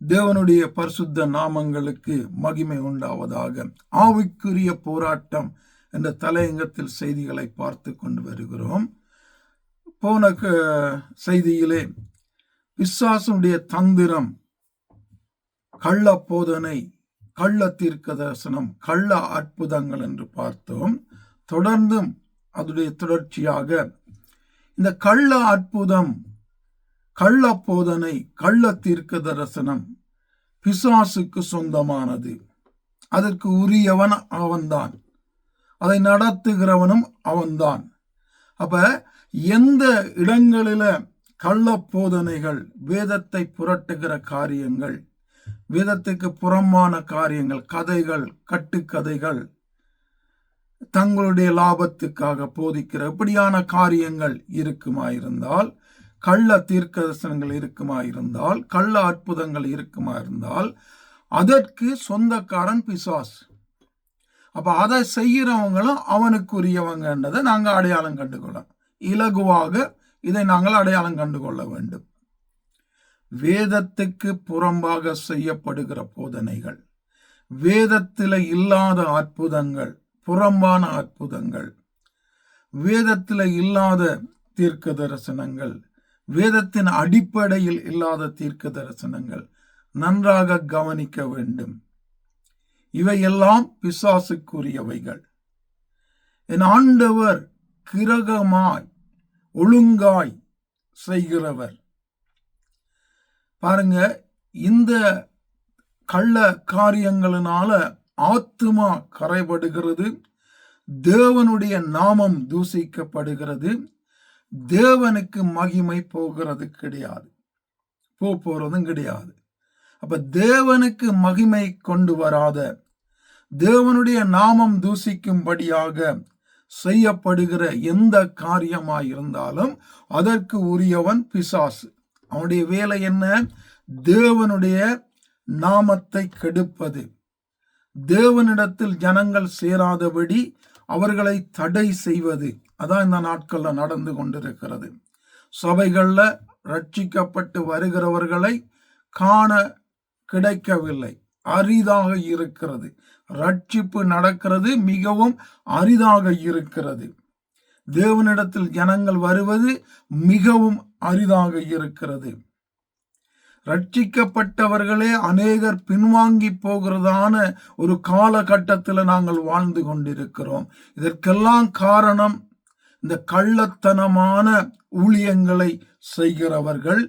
தேவனுடைய பரிசுத்த நாமங்களுக்கு மகிமை உண்டாவதாக. ஆவிக்குரிய போராட்டம் என்ற தலையங்கத்தில் செய்திகளை பார்த்து கொண்டு வருகிறோம். போன செய்தியிலே பிசாசுடைய தந்திரம், கள்ள போதனை, கள்ள தீர்க்க தரிசனம், கள்ள அற்புதங்கள் என்று பார்த்தோம். தொடர்ந்தும் அதனுடைய தொடர்ச்சியாக இந்த கள்ள அற்புதம், கள்ள போதனை, கள்ள தீர்க்க தரிசனம் பிசாசுக்கு சொந்தமானது. அதற்கு உரியவன் அவன்தான், அதை நடத்துகிறவனும் அவன்தான். அப்ப எந்த இடங்களில கள்ள போதனைகள், வேதத்தை புரட்டுகிற காரியங்கள், வேதத்துக்கு புறம்பான காரியங்கள், கதைகள், கட்டுக்கதைகள், தங்களுடைய லாபத்துக்காக போதிக்கிற இப்படியான காரியங்கள் இருக்குமாயிருந்தால், கள்ள தீர்க்க தரிசனங்கள் இருக்குமாயிருந்தால், கள்ள அற்புதங்கள் இருக்குமாயிருந்தால், அதற்கு சொந்தக்காரன் பிசாஸ். அப்ப அதை செய்கிறவங்களும் அவனுக்குரியவங்கன்றதை நாங்கள் அடையாளம் கண்டுகொள்ளலாம். இலகுவாக இதை நாங்கள் அடையாளம் கண்டுகொள்ள வேண்டும். வேதத்துக்கு புறம்பாக செய்யப்படுகிற போதனைகள், வேதத்தில் இல்லாத அற்புதங்கள், புறம்பான அற்புதங்கள், வேதத்தில் இல்லாத தீர்க்க தரிசனங்கள், வேதத்தின் அடிப்படையில் இல்லாத தீர்க்க தரிசனங்கள் நன்றாக கவனிக்க வேண்டும். இவையெல்லாம் பிசாசுக்குரியவைகள். என் ஆண்டவர் கிரகமாய் ஒழுங்காய் செய்கிறவர். பாருங்க, இந்த கள்ள காரியங்களினால ஆத்துமா கரைபடுகிறது, தேவனுடைய நாமம் தூசிக்கப்படுகிறது, தேவனுக்கு மகிமை போகிறது கிடையாது, போறதும் கிடையாது. அப்ப தேவனுக்கு மகிமை கொண்டு வராத, தேவனுடைய நாமம் தூசிக்கும்படியாக செய்யப்படுகிற எந்த காரியமாயிருந்தாலும் அதற்கு உரியவன் பிசாசு. அவனுடைய வேலை என்ன? தேவனுடைய நாமத்தை கெடுப்பது, தேவனிடத்தில் ஜனங்கள் சேராதபடி அவர்களை தடை செய்வது. அதான் இந்த நாட்கள்ல நடந்து கொண்டிருக்கிறது. சபைகள்ல ரட்சிக்கப்பட்டு வருகிறவர்களை காண கிடைக்கவில்லை, அரிதாக இருக்கிறது. ரட்சிப்பு நடக்கிறது மிகவும் அரிதாக இருக்கிறது. தேவனிடத்தில் ஜனங்கள் வருவது மிகவும் அரிதாக இருக்கிறது. ரட்சிக்கப்பட்டவர்களே அநேகர் பின்வாங்கி போகிறதான ஒரு காலகட்டத்தில் நாங்கள் வாழ்ந்து கொண்டிருக்கிறோம். இதற்கெல்லாம் காரணம் இந்த கள்ளத்தனமான ஊழியங்களை செய்கிறவர்கள்,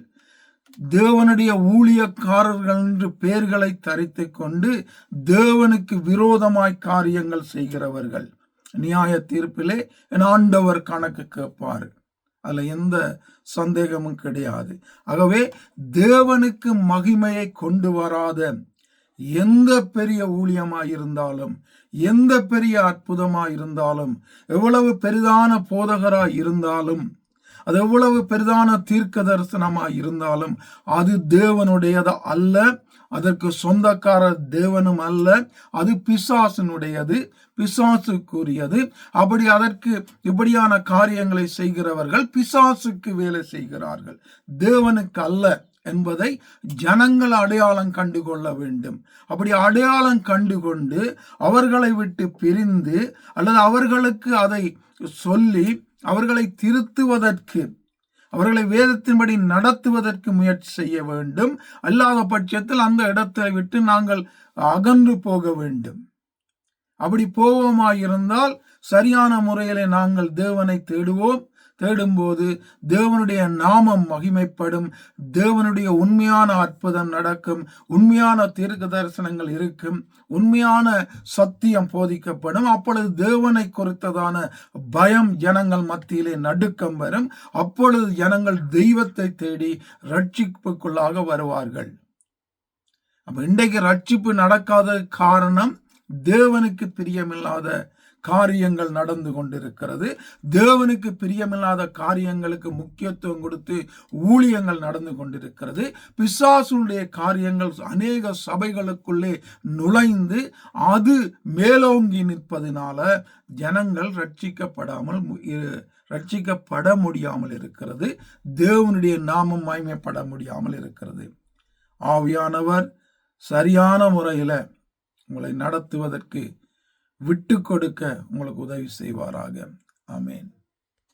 தேவனுடைய ஊழியக்காரர்கள் என்று பெயர்களை தரித்து கொண்டு தேவனுக்கு விரோதமாய் காரியங்கள் செய்கிறவர்கள். நியாய தீர்ப்பிலே என் ஆண்டவர் கணக்கு கேட்பார், அதுல எந்த சந்தேகமும் கிடையாது. ஆகவே தேவனுக்கு மகிமையை கொண்டு வராத எந்த பெரிய ஊழியமாயிருந்தாலும், எந்த பெரிய அற்புதமாயிருந்தாலும், எவ்வளவு பெரிதான போதகராய் இருந்தாலும், அது எவ்வளவு பெரிதான தீர்க்க தரிசனமாய் இருந்தாலும் அது தேவனுடையது அல்ல, அதற்கு சொந்தக்காரர் தேவனும் அல்ல, அது பிசாசினுடையது, பிசாசுக்குரியது. அப்படி அதற்கு இப்படியான காரியங்களை செய்கிறவர்கள் பிசாசுக்கு வேலை செய்கிறார்கள், தேவனுக்கு அல்ல என்பதை ஜனங்கள் அடையாளம் கண்டுகொள்ள வேண்டும். அப்படி அடையாளம் கண்டுகொண்டு அவர்களை விட்டு பிரிந்து அல்லது அவர்களுக்கு அதை சொல்லி அவர்களை திருத்துவதற்கு, அவர்களை வேதத்தின்படி நடத்துவதற்கு முயற்சி செய்ய வேண்டும். அல்லாத பட்சத்தில் அந்த இடத்தை விட்டு நாங்கள் அகன்று போக வேண்டும். அப்படி போவோமாயிருந்தால் சரியான முறையிலே நாங்கள் தேவனை தேடுவோம். தேடும்போது தேவனுடைய நாமம் மகிமைப்படும், தேவனுடைய உண்மையான அற்புதம் நடக்கும், உண்மையான தீர்க்க தரிசனங்கள் இருக்கும், உண்மையான சத்தியம் போதிக்கப்படும். அப்பொழுது தேவனை குறித்ததான பயம் ஜனங்கள் மத்தியிலே நடுக்கம் வரும். அப்பொழுது ஜனங்கள் தெய்வத்தை தேடி ரட்சிப்புக்குள்ளாக வருவார்கள். அப்ப இன்றைக்கு ரட்சிப்பு நடக்காத காரணம் தேவனுக்கு பிரியமில்லாத காரியங்கள் நடந்து கொண்டிருக்கிறது. தேவனுக்கு பிரியமில்லாத காரியங்களுக்கு முக்கியத்துவம் கொடுத்து ஊழியங்கள் நடந்து கொண்டிருக்கிறது. பிசாசுடைய காரியங்கள் அநேக சபைகளுக்குள்ளே நுழைந்து அது மேலோங்கி நிற்பதனால ஜனங்கள் ரட்சிக்கப்பட முடியாமல் இருக்கிறது, தேவனுடைய நாமம் மகிமைப்பட முடியாமல் இருக்கிறது. ஆவியானவர் சரியான முறையில் உங்களை நடத்துவதற்கு விட்டு கொடுக்க உங்களுக்கு உதவி செய்வாராக. ஆமென்.